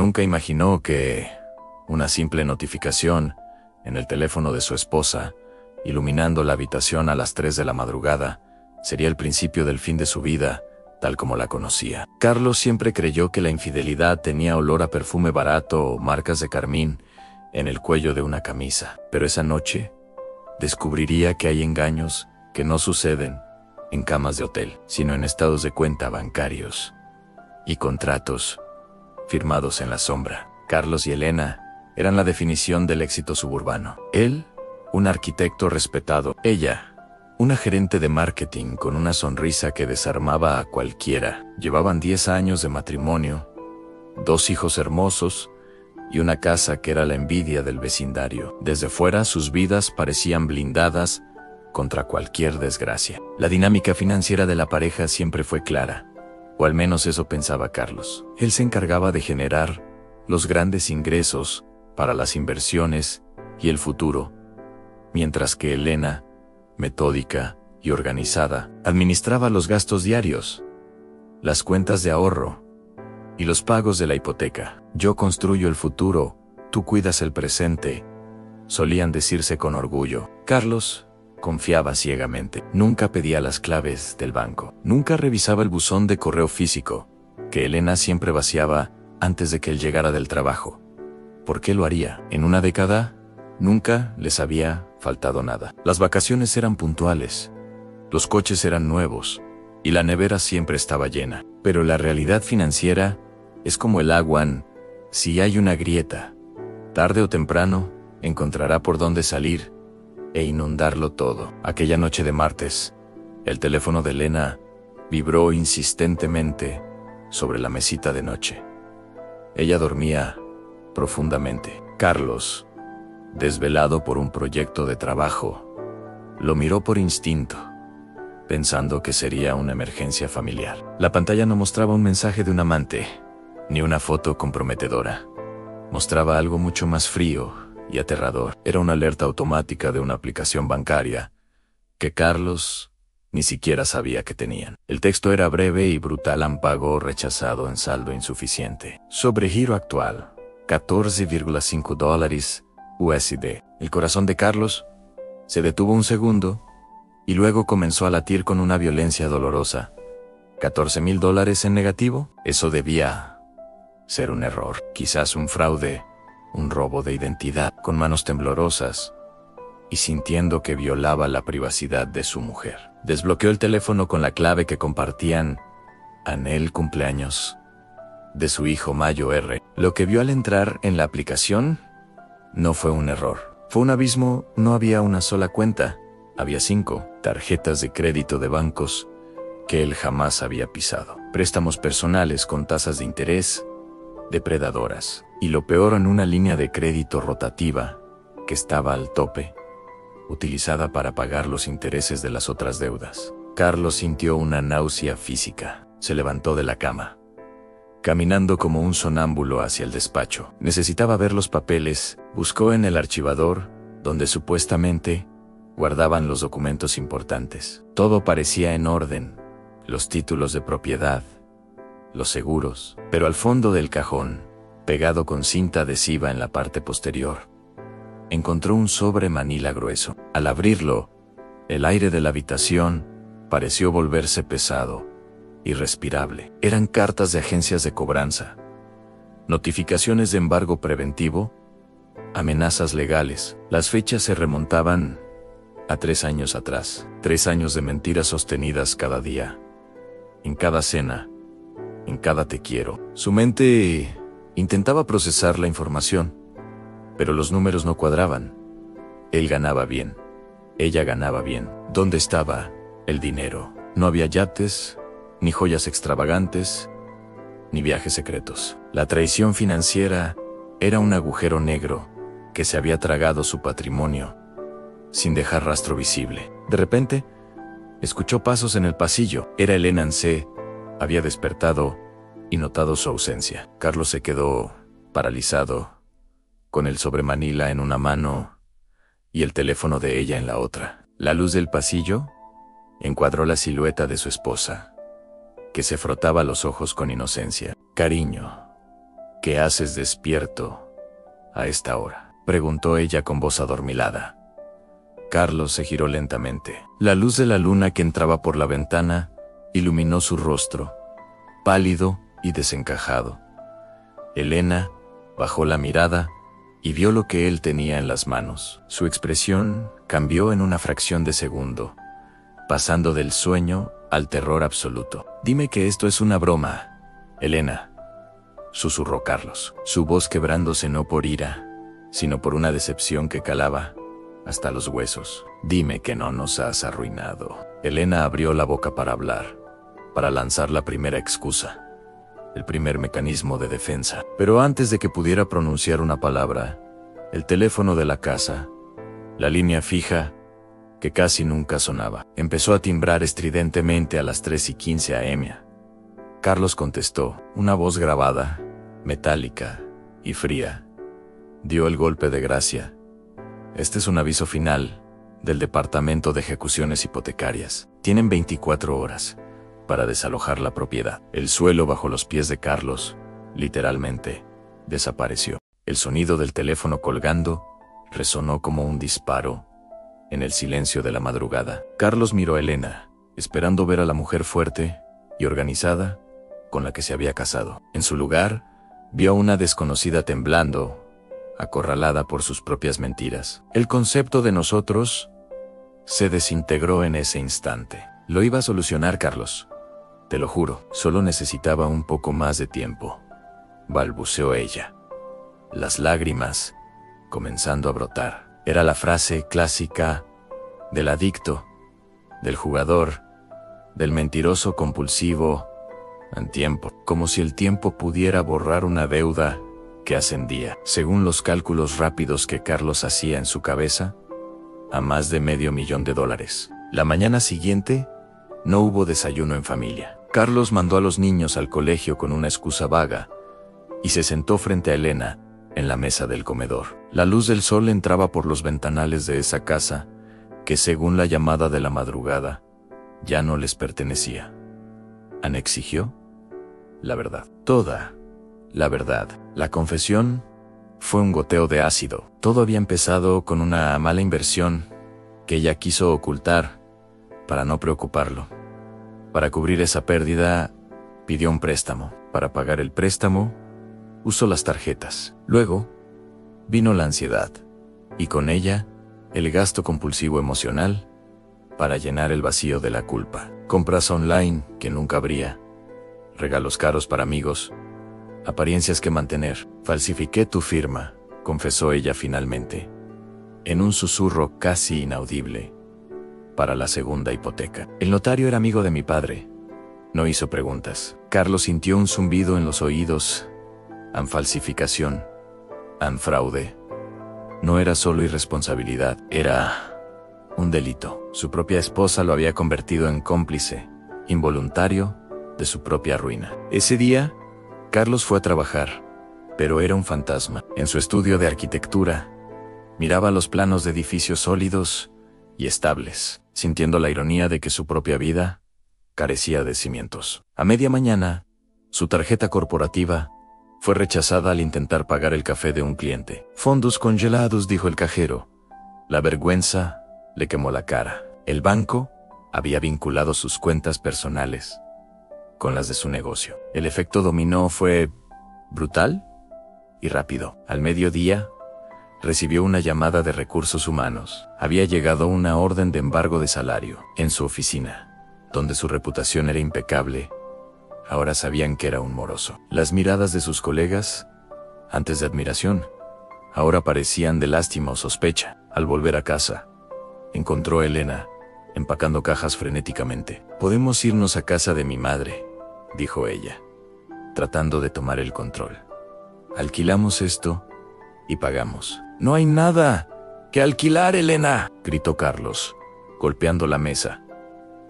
Nunca imaginó que una simple notificación en el teléfono de su esposa, iluminando la habitación a las 3 de la madrugada, sería el principio del fin de su vida, tal como la conocía. Carlos siempre creyó que la infidelidad tenía olor a perfume barato o marcas de carmín en el cuello de una camisa. Pero esa noche descubriría que hay engaños que no suceden en camas de hotel, sino en estados de cuenta bancarios y contratos firmados en la sombra. Carlos y Elena eran la definición del éxito suburbano. Él, un arquitecto respetado. Ella, una gerente de marketing con una sonrisa que desarmaba a cualquiera. Llevaban 10 años de matrimonio, 2 hijos hermosos y una casa que era la envidia del vecindario. Desde fuera, sus vidas parecían blindadas contra cualquier desgracia. La dinámica financiera de la pareja siempre fue clara, o al menos eso pensaba Carlos. Él se encargaba de generar los grandes ingresos para las inversiones y el futuro, mientras que Elena, metódica y organizada, administraba los gastos diarios, las cuentas de ahorro y los pagos de la hipoteca. Yo construyo el futuro, tú cuidas el presente, solían decirse con orgullo. Carlos confiaba ciegamente. Nunca pedía las claves del banco. Nunca revisaba el buzón de correo físico, que Elena siempre vaciaba antes de que él llegara del trabajo. ¿Por qué lo haría? En una década, nunca les había faltado nada. Las vacaciones eran puntuales, los coches eran nuevos, y la nevera siempre estaba llena. Pero la realidad financiera es como el agua, si hay una grieta, tarde o temprano, encontrará por dónde salir e inundarlo todo. Aquella noche de martes, el teléfono de Elena vibró insistentemente sobre la mesita de noche. Ella dormía profundamente. Carlos, desvelado por un proyecto de trabajo, lo miró por instinto, pensando que sería una emergencia familiar. La pantalla no mostraba un mensaje de un amante, ni una foto comprometedora. Mostraba algo mucho más frío y aterrador. Era una alerta automática de una aplicación bancaria que Carlos ni siquiera sabía que tenían. El texto era breve y brutal: pago rechazado en saldo insuficiente. Sobregiro actual, $14,5 USD. El corazón de Carlos se detuvo un segundo y luego comenzó a latir con una violencia dolorosa. $14,000 en negativo. Eso debía ser un error, quizás un fraude, un robo de identidad. Con manos temblorosas y sintiendo que violaba la privacidad de su mujer, desbloqueó el teléfono con la clave que compartían en el cumpleaños de su hijo Mayo R. Lo que vio al entrar en la aplicación no fue un error, fue un abismo. No había una sola cuenta, había 5 tarjetas de crédito de bancos que él jamás había pisado. Préstamos personales con tasas de interés depredadoras. Y lo peor, en una línea de crédito rotativa que estaba al tope, utilizada para pagar los intereses de las otras deudas. Carlos sintió una náusea física. Se levantó de la cama, caminando como un sonámbulo hacia el despacho. Necesitaba ver los papeles. Buscó en el archivador, donde supuestamente guardaban los documentos importantes. Todo parecía en orden: los títulos de propiedad, los seguros. Pero al fondo del cajón, pegado con cinta adhesiva en la parte posterior, encontró un sobre manila grueso. Al abrirlo, el aire de la habitación pareció volverse pesado, irrespirable. Eran cartas de agencias de cobranza, notificaciones de embargo preventivo, amenazas legales. Las fechas se remontaban a 3 años atrás. 3 años de mentiras sostenidas cada día, en cada cena, en cada te quiero. Su mente intentaba procesar la información, pero los números no cuadraban. Él ganaba bien, ella ganaba bien. ¿Dónde estaba el dinero? No había yates, ni joyas extravagantes, ni viajes secretos. La traición financiera era un agujero negro que se había tragado su patrimonio, sin dejar rastro visible. De repente, escuchó pasos en el pasillo. Era Elena. Había despertado y notado su ausencia. Carlos se quedó paralizado, con el sobre manila en una mano y el teléfono de ella en la otra. La luz del pasillo encuadró la silueta de su esposa, que se frotaba los ojos con inocencia. Cariño, ¿Qué haces despierto a esta hora?, preguntó ella con voz adormilada. Carlos se giró lentamente. La luz de la luna que entraba por la ventana iluminó su rostro, pálido y desencajado. Elena bajó la mirada y vio lo que él tenía en las manos. Su expresión cambió en una fracción de segundo, pasando del sueño al terror absoluto. «Dime que esto es una broma, Elena», susurró Carlos, su voz quebrándose no por ira, sino por una decepción que calaba hasta los huesos. «Dime que no nos has arruinado». Elena abrió la boca para hablar, para lanzar la primera excusa, el primer mecanismo de defensa. Pero antes de que pudiera pronunciar una palabra, el teléfono de la casa, la línea fija, que casi nunca sonaba, empezó a timbrar estridentemente a las 3:15 a.m. Carlos contestó. Una voz grabada, metálica y fría, dio el golpe de gracia. «Este es un aviso final del Departamento de Ejecuciones Hipotecarias. Tienen 24 horas para desalojar la propiedad». El suelo bajo los pies de Carlos, literalmente, desapareció. El sonido del teléfono colgando resonó como un disparo en el silencio de la madrugada. Carlos miró a Elena, esperando ver a la mujer fuerte y organizada con la que se había casado. En su lugar, vio a una desconocida temblando, acorralada por sus propias mentiras. El concepto de nosotros se desintegró en ese instante. «Lo iba a solucionar, Carlos. Te lo juro. Solo necesitaba un poco más de tiempo», balbuceó ella, las lágrimas comenzando a brotar. Era la frase clásica del adicto, del jugador, del mentiroso compulsivo en tiempo, como si el tiempo pudiera borrar una deuda que ascendía, según los cálculos rápidos que Carlos hacía en su cabeza, a más de $500,000. La mañana siguiente, no hubo desayuno en familia. Carlos mandó a los niños al colegio con una excusa vaga y se sentó frente a Elena en la mesa del comedor. La luz del sol entraba por los ventanales de esa casa que, según la llamada de la madrugada, ya no les pertenecía. Ana exigió la verdad, toda la verdad. La confesión fue un goteo de ácido. Todo había empezado con una mala inversión que ella quiso ocultar para no preocuparlo. Para cubrir esa pérdida, pidió un préstamo. Para pagar el préstamo, usó las tarjetas. Luego, vino la ansiedad, y con ella, el gasto compulsivo emocional para llenar el vacío de la culpa. Compras online que nunca habría, regalos caros para amigos, apariencias que mantener. «Falsifiqué tu firma», confesó ella finalmente, en un susurro casi inaudible, «para la segunda hipoteca. El notario era amigo de mi padre. No hizo preguntas». Carlos sintió un zumbido en los oídos. Falsificación, fraude. No era solo irresponsabilidad, era un delito. Su propia esposa lo había convertido en cómplice involuntario de su propia ruina. Ese día, Carlos fue a trabajar, pero era un fantasma. En su estudio de arquitectura, miraba los planos de edificios sólidos y estables, sintiendo la ironía de que su propia vida carecía de cimientos. A media mañana, su tarjeta corporativa fue rechazada al intentar pagar el café de un cliente. «Fondos congelados», dijo el cajero. La vergüenza le quemó la cara. El banco había vinculado sus cuentas personales con las de su negocio. El efecto dominó fue brutal y rápido. Al mediodía, recibió una llamada de recursos humanos. Había llegado una orden de embargo de salario. En su oficina, donde su reputación era impecable, ahora sabían que era un moroso. Las miradas de sus colegas, antes de admiración, ahora parecían de lástima o sospecha. Al volver a casa, encontró a Elena empacando cajas frenéticamente. «Podemos irnos a casa de mi madre», dijo ella, tratando de tomar el control. «Alquilamos esto y pagamos». «No hay nada que alquilar, Elena», gritó Carlos, golpeando la mesa,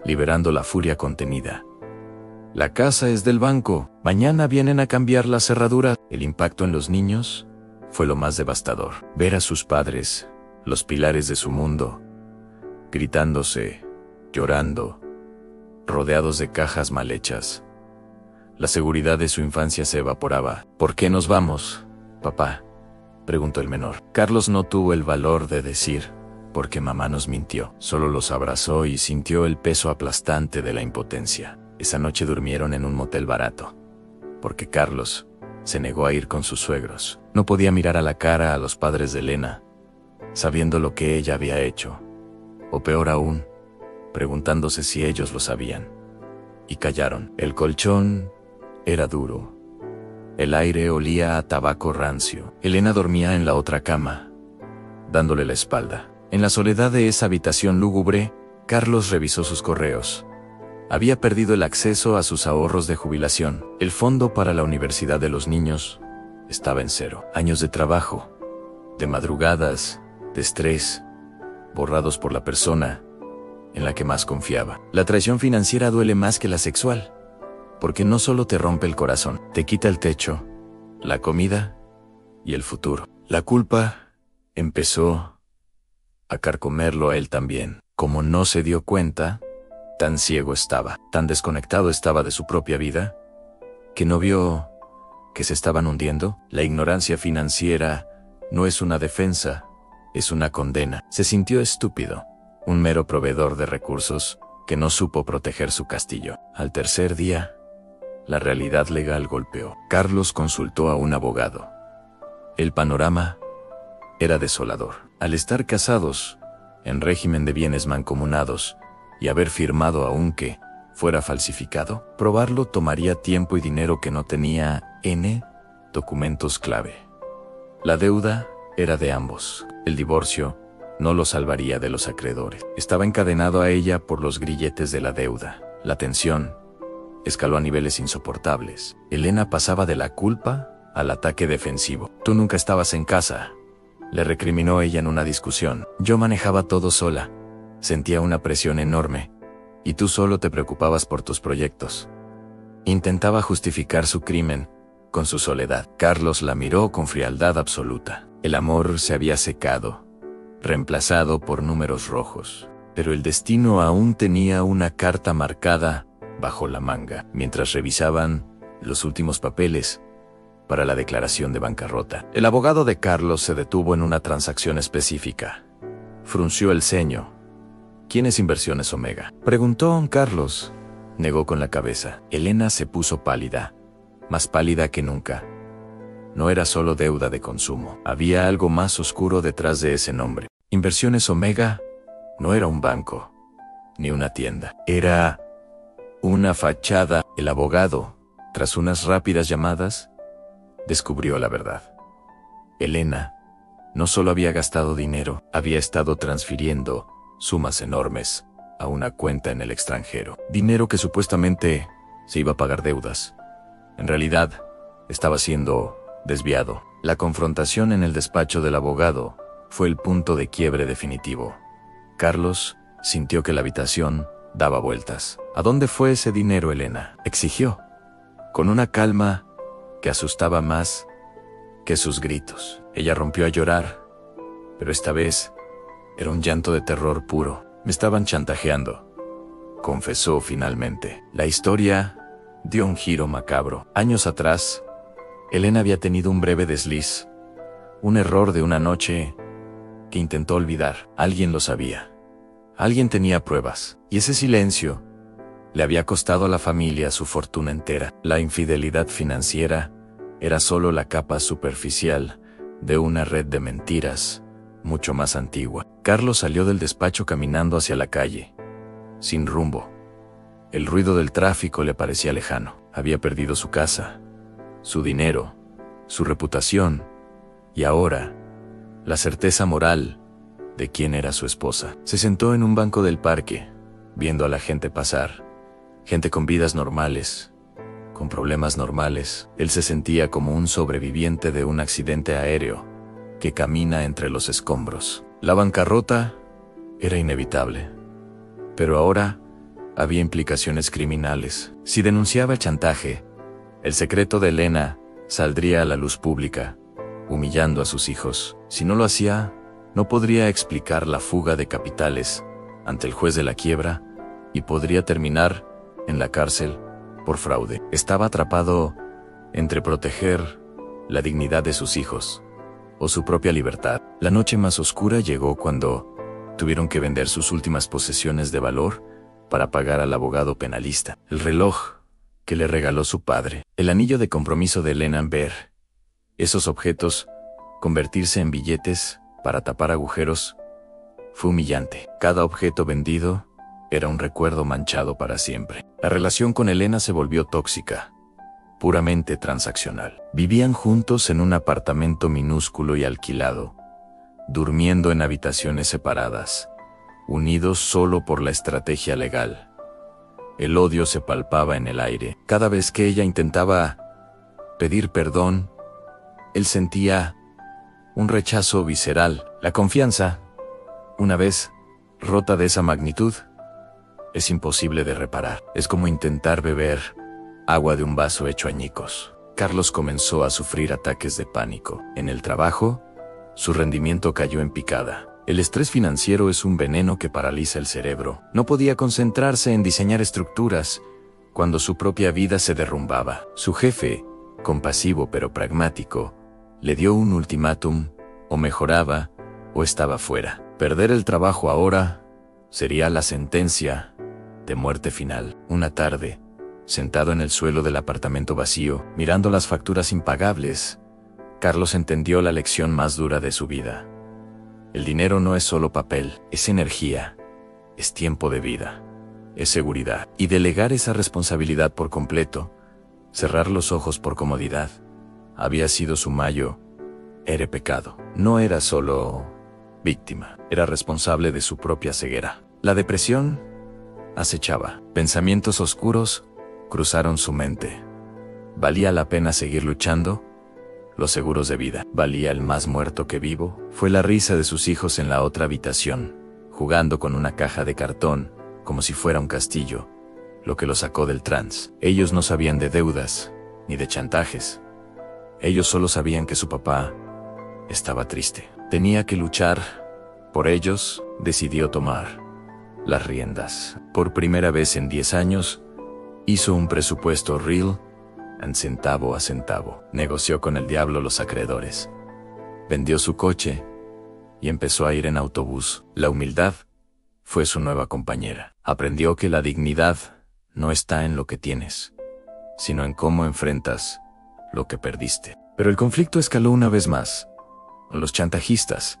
liberando la furia contenida. «La casa es del banco. Mañana vienen a cambiar la cerradura». El impacto en los niños fue lo más devastador. Ver a sus padres, los pilares de su mundo, gritándose, llorando, rodeados de cajas mal hechas, La seguridad de su infancia se evaporaba. ¿Por qué nos vamos, papá?, preguntó el menor. Carlos no tuvo el valor de decir, porque mamá nos mintió. Solo los abrazó y sintió el peso aplastante de la impotencia. Esa noche durmieron en un motel barato, porque Carlos se negó a ir con sus suegros. No podía mirar a la cara a los padres de Elena, sabiendo lo que ella había hecho, o peor aún, preguntándose si ellos lo sabían. Y callaron. El colchón era duro. El aire olía a tabaco rancio. Elena dormía en la otra cama, dándole la espalda. En la soledad de esa habitación lúgubre, Carlos revisó sus correos. Había perdido el acceso a sus ahorros de jubilación. El fondo para la universidad de los niños estaba en cero. Años de trabajo, de madrugadas, de estrés, borrados por la persona en la que más confiaba. La traición financiera duele más que la sexual, porque no solo te rompe el corazón, te quita el techo, la comida y el futuro. La culpa empezó a carcomerlo a él también. Como no se dio cuenta, tan ciego estaba, tan desconectado estaba de su propia vida, que no vio que se estaban hundiendo. La ignorancia financiera no es una defensa, es una condena. Se sintió estúpido, un mero proveedor de recursos que no supo proteger su castillo. Al tercer día, la realidad legal golpeó. Carlos consultó a un abogado. El panorama era desolador. Al estar casados, en régimen de bienes mancomunados, y haber firmado aunque fuera falsificado, probarlo tomaría tiempo y dinero que no tenía documentos clave. La deuda era de ambos. El divorcio no lo salvaría de los acreedores. Estaba encadenado a ella por los grilletes de la deuda. La tensión escaló a niveles insoportables. Elena pasaba de la culpa al ataque defensivo. Tú nunca estabas en casa, le recriminó ella en una discusión. Yo manejaba todo sola. Sentía una presión enorme, y tú solo te preocupabas por tus proyectos. Intentaba justificar su crimen con su soledad. Carlos la miró con frialdad absoluta. El amor se había secado, reemplazado por números rojos. Pero el destino aún tenía una carta marcada bajo la manga. Mientras revisaban los últimos papeles para la declaración de bancarrota, el abogado de Carlos se detuvo en una transacción específica. Frunció el ceño. ¿Quién es Inversiones Omega?, preguntó don Carlos. Negó con la cabeza. Elena se puso pálida, más pálida que nunca. No era solo deuda de consumo. Había algo más oscuro detrás de ese nombre. Inversiones Omega no era un banco, ni una tienda. Era una fachada. El abogado, tras unas rápidas llamadas, descubrió la verdad. Elena no solo había gastado dinero, había estado transfiriendo sumas enormes a una cuenta en el extranjero. Dinero que supuestamente se iba a pagar deudas. En realidad, estaba siendo desviado. La confrontación en el despacho del abogado fue el punto de quiebre definitivo. Carlos sintió que la habitación daba vueltas. ¿A dónde fue ese dinero, Elena?, exigió, con una calma que asustaba más que sus gritos. Ella rompió a llorar, pero esta vez era un llanto de terror puro. Me estaban chantajeando, confesó finalmente. La historia dio un giro macabro. Años atrás, Elena había tenido un breve desliz, un error de una noche que intentó olvidar. Alguien lo sabía. Alguien tenía pruebas. Y ese silencio le había costado a la familia su fortuna entera. La infidelidad financiera era solo la capa superficial de una red de mentiras mucho más antigua. Carlos salió del despacho caminando hacia la calle, sin rumbo. El ruido del tráfico le parecía lejano. Había perdido su casa, su dinero, su reputación, y ahora, la certeza moral de quién era su esposa. Se sentó en un banco del parque, viendo a la gente pasar. Gente con vidas normales, con problemas normales. Él se sentía como un sobreviviente de un accidente aéreo que camina entre los escombros. La bancarrota era inevitable, pero ahora había implicaciones criminales. Si denunciaba el chantaje, el secreto de Elena saldría a la luz pública, humillando a sus hijos. Si no lo hacía, no podría explicar la fuga de capitales ante el juez de la quiebra y podría terminar en la cárcel por fraude. Estaba atrapado entre proteger la dignidad de sus hijos o su propia libertad. La noche más oscura llegó cuando tuvieron que vender sus últimas posesiones de valor para pagar al abogado penalista. El reloj que le regaló su padre, el anillo de compromiso de Elena, ver esos objetos convertirse en billetes para tapar agujeros fue humillante. Cada objeto vendido era un recuerdo manchado para siempre. La relación con Elena se volvió tóxica, puramente transaccional. Vivían juntos en un apartamento minúsculo y alquilado, durmiendo en habitaciones separadas, unidos solo por la estrategia legal. El odio se palpaba en el aire. Cada vez que ella intentaba pedir perdón, él sentía un rechazo visceral. La confianza, una vez rota de esa magnitud, es imposible de reparar. Es como intentar beber agua de un vaso hecho añicos. Carlos comenzó a sufrir ataques de pánico. En el trabajo, su rendimiento cayó en picada. El estrés financiero es un veneno que paraliza el cerebro. No podía concentrarse en diseñar estructuras cuando su propia vida se derrumbaba. Su jefe, compasivo pero pragmático, le dio un ultimátum: o mejoraba o estaba fuera. Perder el trabajo ahora sería la sentencia de muerte final. Una tarde, sentado en el suelo del apartamento vacío, mirando las facturas impagables, Carlos entendió la lección más dura de su vida. El dinero no es solo papel, es energía, es tiempo de vida, es seguridad. Y delegar esa responsabilidad por completo, cerrar los ojos por comodidad, había sido su mayor pecado. No era solo víctima, era responsable de su propia ceguera. La depresión acechaba. Pensamientos oscuros cruzaron su mente. ¿Valía la pena seguir luchando? Los seguros de vida. ¿Valía el más muerto que vivo? Fue la risa de sus hijos en la otra habitación, jugando con una caja de cartón, como si fuera un castillo, lo que lo sacó del trance. Ellos no sabían de deudas, ni de chantajes. Ellos solo sabían que su papá estaba triste. Tenía que luchar por ellos. Decidió tomar las riendas. Por primera vez en 10 años, hizo un presupuesto real, centavo a centavo. Negoció con el diablo los acreedores. Vendió su coche y empezó a ir en autobús. La humildad fue su nueva compañera. Aprendió que la dignidad no está en lo que tienes, sino en cómo enfrentas lo que perdiste. Pero el conflicto escaló una vez más. Los chantajistas,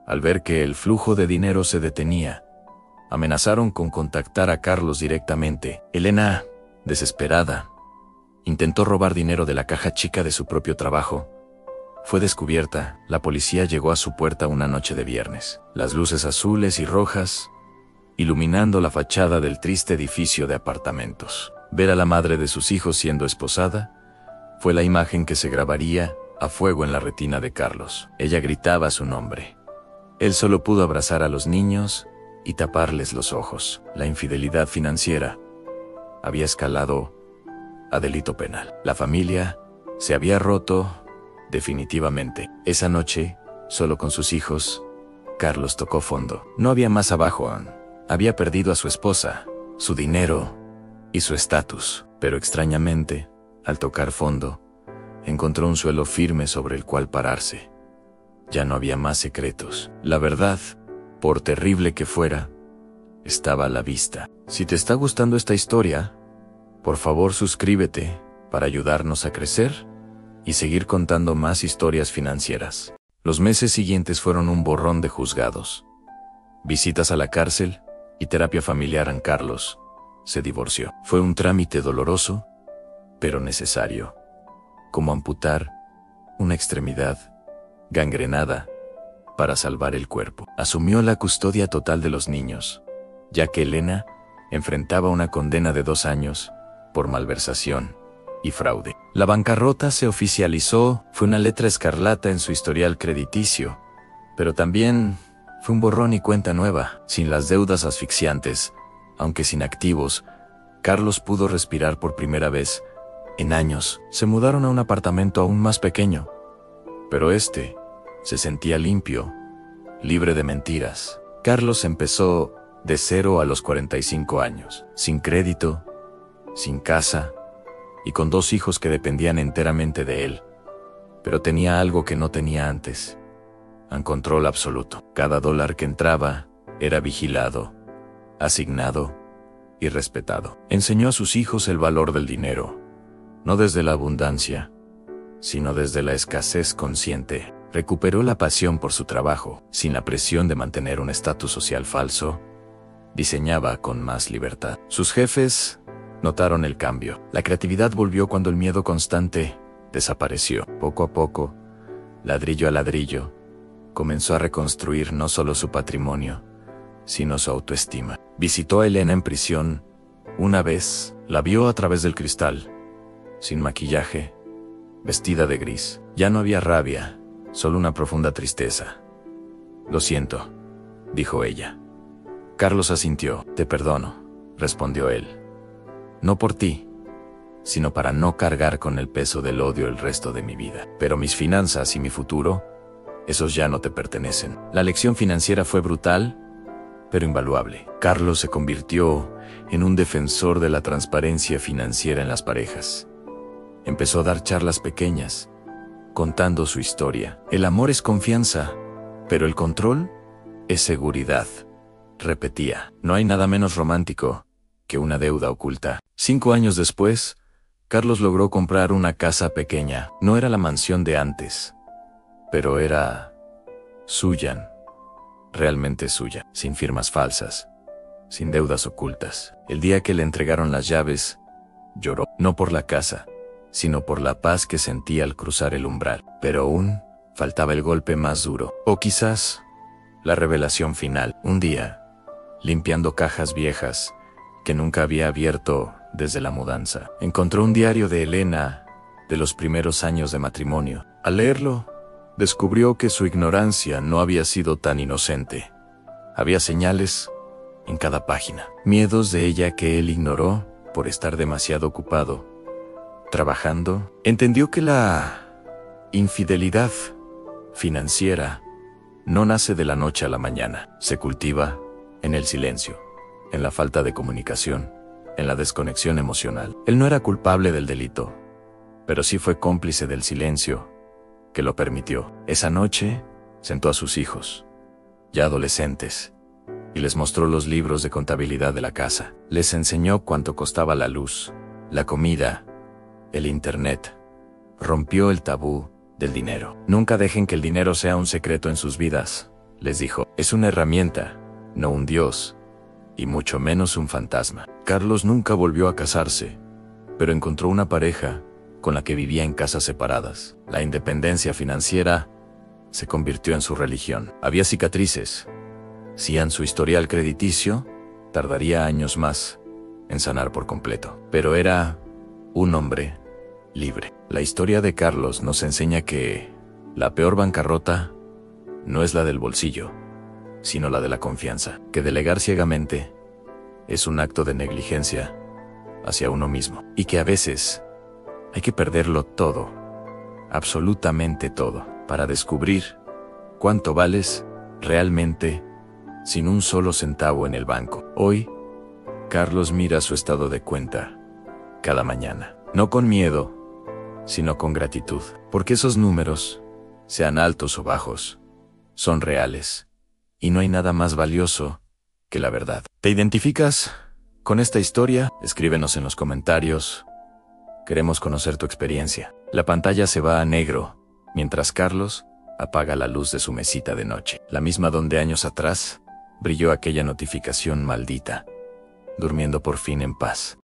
al ver que el flujo de dinero se detenía, amenazaron con contactar a Carlos directamente. Elena, desesperada, intentó robar dinero de la caja chica de su propio trabajo. Fue descubierta. La policía llegó a su puerta una noche de viernes. Las luces azules y rojas iluminando la fachada del triste edificio de apartamentos. Ver a la madre de sus hijos siendo esposada fue la imagen que se grabaría a fuego en la retina de Carlos. Ella gritaba su nombre. Él solo pudo abrazar a los niños y taparles los ojos. La infidelidad financiera había escalado a delito penal. La familia se había roto definitivamente. Esa noche, solo con sus hijos, Carlos tocó fondo. No había más abajo aún. Había perdido a su esposa, su dinero y su estatus. Pero extrañamente, al tocar fondo, encontró un suelo firme sobre el cual pararse. Ya no había más secretos. La verdad, por terrible que fuera, estaba a la vista. Si te está gustando esta historia, por favor suscríbete para ayudarnos a crecer y seguir contando más historias financieras. Los meses siguientes fueron un borrón de juzgados, visitas a la cárcel y terapia familiar. Carlos se divorció. Fue un trámite doloroso, pero necesario, como amputar una extremidad gangrenada para salvar el cuerpo. Asumió la custodia total de los niños, ya que Elena enfrentaba una condena de 2 años por malversación y fraude. La bancarrota se oficializó. Fue una letra escarlata en su historial crediticio, pero también fue un borrón y cuenta nueva. Sin las deudas asfixiantes, aunque sin activos, Carlos pudo respirar por primera vez en años. Se mudaron a un apartamento aún más pequeño, pero se sentía limpio, libre de mentiras. Carlos empezó de cero a los 45 años, sin crédito, sin casa, y con 2 hijos que dependían enteramente de él. Pero tenía algo que no tenía antes: un control absoluto. Cada dólar que entraba era vigilado, asignado y respetado. Enseñó a sus hijos el valor del dinero, no desde la abundancia, sino desde la escasez consciente. Recuperó la pasión por su trabajo, sin la presión de mantener un estatus social falso. Diseñaba con más libertad. Sus jefes notaron el cambio. La creatividad volvió cuando el miedo constante desapareció. Poco a poco, ladrillo a ladrillo, comenzó a reconstruir no solo su patrimonio, sino su autoestima. Visitó a Elena en prisión. Una vez, la vio a través del cristal, sin maquillaje, vestida de gris. Ya no había rabia, solo una profunda tristeza. «Lo siento», dijo ella. Carlos asintió. «Te perdono», respondió él. «No por ti, sino para no cargar con el peso del odio el resto de mi vida. Pero mis finanzas y mi futuro, esos ya no te pertenecen». La lección financiera fue brutal, pero invaluable. Carlos se convirtió en un defensor de la transparencia financiera en las parejas. Empezó a dar charlas pequeñas, contando su historia. El amor es confianza, pero el control es seguridad, repetía. No hay nada menos romántico que una deuda oculta. 5 años después, Carlos logró comprar una casa pequeña. No era la mansión de antes, pero era suya, realmente suya, sin firmas falsas, sin deudas ocultas. El día que le entregaron las llaves, lloró, no por la casa, sino por la paz que sentía al cruzar el umbral. Pero aún faltaba el golpe más duro, o quizás la revelación final. Un día, limpiando cajas viejas que nunca había abierto desde la mudanza, encontró un diario de Elena de los primeros años de matrimonio. Al leerlo, descubrió que su ignorancia no había sido tan inocente. Había señales en cada página, miedos de ella que él ignoró por estar demasiado ocupado trabajando. Entendió que la infidelidad financiera no nace de la noche a la mañana. Se cultiva en el silencio, en la falta de comunicación, en la desconexión emocional. Él no era culpable del delito, pero sí fue cómplice del silencio que lo permitió. Esa noche sentó a sus hijos, ya adolescentes, y les mostró los libros de contabilidad de la casa. Les enseñó cuánto costaba la luz, la comida, el internet. Rompió el tabú del dinero. Nunca dejen que el dinero sea un secreto en sus vidas, les dijo. Es una herramienta, no un dios, y mucho menos un fantasma. Carlos nunca volvió a casarse, pero encontró una pareja con la que vivía en casas separadas. La independencia financiera se convirtió en su religión. Había cicatrices. Si en su historial crediticio, tardaría años más en sanar por completo. Pero era un hombre libre. La historia de Carlos nos enseña que la peor bancarrota no es la del bolsillo, sino la de la confianza. Que delegar ciegamente es un acto de negligencia hacia uno mismo. Y que a veces hay que perderlo todo, absolutamente todo, para descubrir cuánto vales realmente sin un solo centavo en el banco. Hoy, Carlos mira su estado de cuenta cada mañana, no con miedo, sino con gratitud, porque esos números, sean altos o bajos, son reales, y no hay nada más valioso que la verdad. ¿Te identificas con esta historia? Escríbenos en los comentarios. Queremos conocer tu experiencia. La pantalla se va a negro, mientras Carlos apaga la luz de su mesita de noche, la misma donde años atrás brilló aquella notificación maldita, durmiendo por fin en paz.